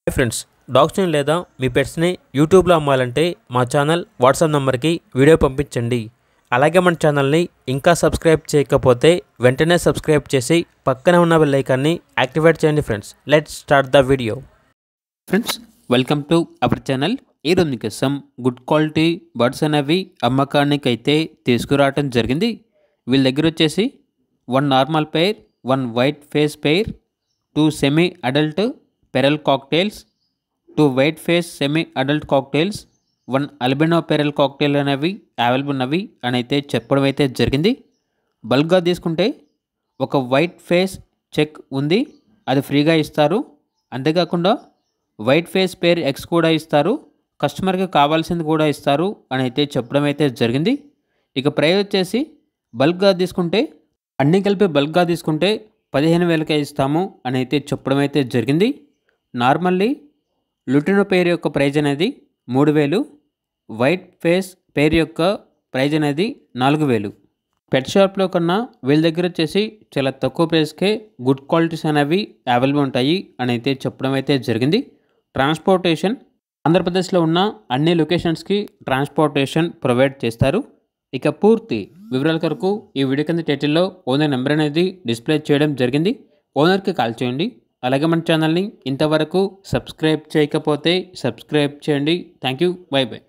Hi friends, డాగ్స్ని లేదా మీ పెట్స్ని యూట్యూబ్లో అమ్మాలంటే మా ఛానల్ వాట్సాప్ నెంబర్కి వీడియో పంపించండి. అలాగే మన ఛానల్ని ఇంకా సబ్స్క్రైబ్ చేయకపోతే వెంటనే సబ్స్క్రైబ్ చేసి పక్కనే ఉన్న బెల్ ఐకాన్ని యాక్టివేట్ చేయండి. Friends, let's start the video. Friends, welcome to our channel. ఈరోజు మీకోసం గుడ్ క్వాలిటీ బర్డ్స్ అనేవి అమ్మకానికి అయితే తీసుకురావటం జరిగింది. వీళ్ళ దగ్గర వచ్చేసి 1 normal pair, 1 white face pair, 2 semi adult pearl cocktails, 2 white face semi adult cocktails, 1 albino pearl cocktail అనేవి అవైలబుల్ ఉన్నవి అని అయితే చెప్పడం అయితే జరిగింది. బల్క్గా తీసుకుంటే ఒక వైట్ ఫేస్ చెక్ ఉంది, అది ఫ్రీగా ఇస్తారు. అంతేకాకుండా వైట్ ఫేస్ పేర్ ఎక్స్ కూడా ఇస్తారు, కస్టమర్కి కావాల్సింది కూడా ఇస్తారు అని అయితే చెప్పడం అయితే జరిగింది. ఇక ప్రైస్ వచ్చేసి బల్క్గా తీసుకుంటే అన్నీ కలిపి బల్క్గా తీసుకుంటే 15,000కే ఇస్తాము అని అయితే చెప్పడం అయితే జరిగింది. నార్మల్లీ లుటినో పేర్ యొక్క ప్రైజ్ అనేది 3,000, వైట్ ఫేస్ పేర్ యొక్క ప్రైజ్ అనేది 4,000. పెట్ షాప్లో కన్నా వీళ్ళ దగ్గర వచ్చేసి చాలా తక్కువ ప్రైస్కే గుడ్ క్వాలిటీస్ అనేవి అవైలబుల్ ఉంటాయి అని అయితే చెప్పడం అయితే జరిగింది. ట్రాన్స్పోర్టేషన్ ఆంధ్రప్రదేశ్లో ఉన్న అన్ని లొకేషన్స్కి ట్రాన్స్పోర్టేషన్ ప్రొవైడ్ చేస్తారు. ఇక పూర్తి వివరాల కొరకు ఈ వీడియో కింద టైటిల్లో ఓనర్ నెంబర్ అనేది డిస్ప్లే చేయడం జరిగింది. ఓనర్కి కాల్ చేయండి. అలాగే మన ఛానల్ని ఇంతవరకు సబ్స్క్రైబ్ చేయకపోతే సబ్స్క్రైబ్ చేయండి. Thank you, by by.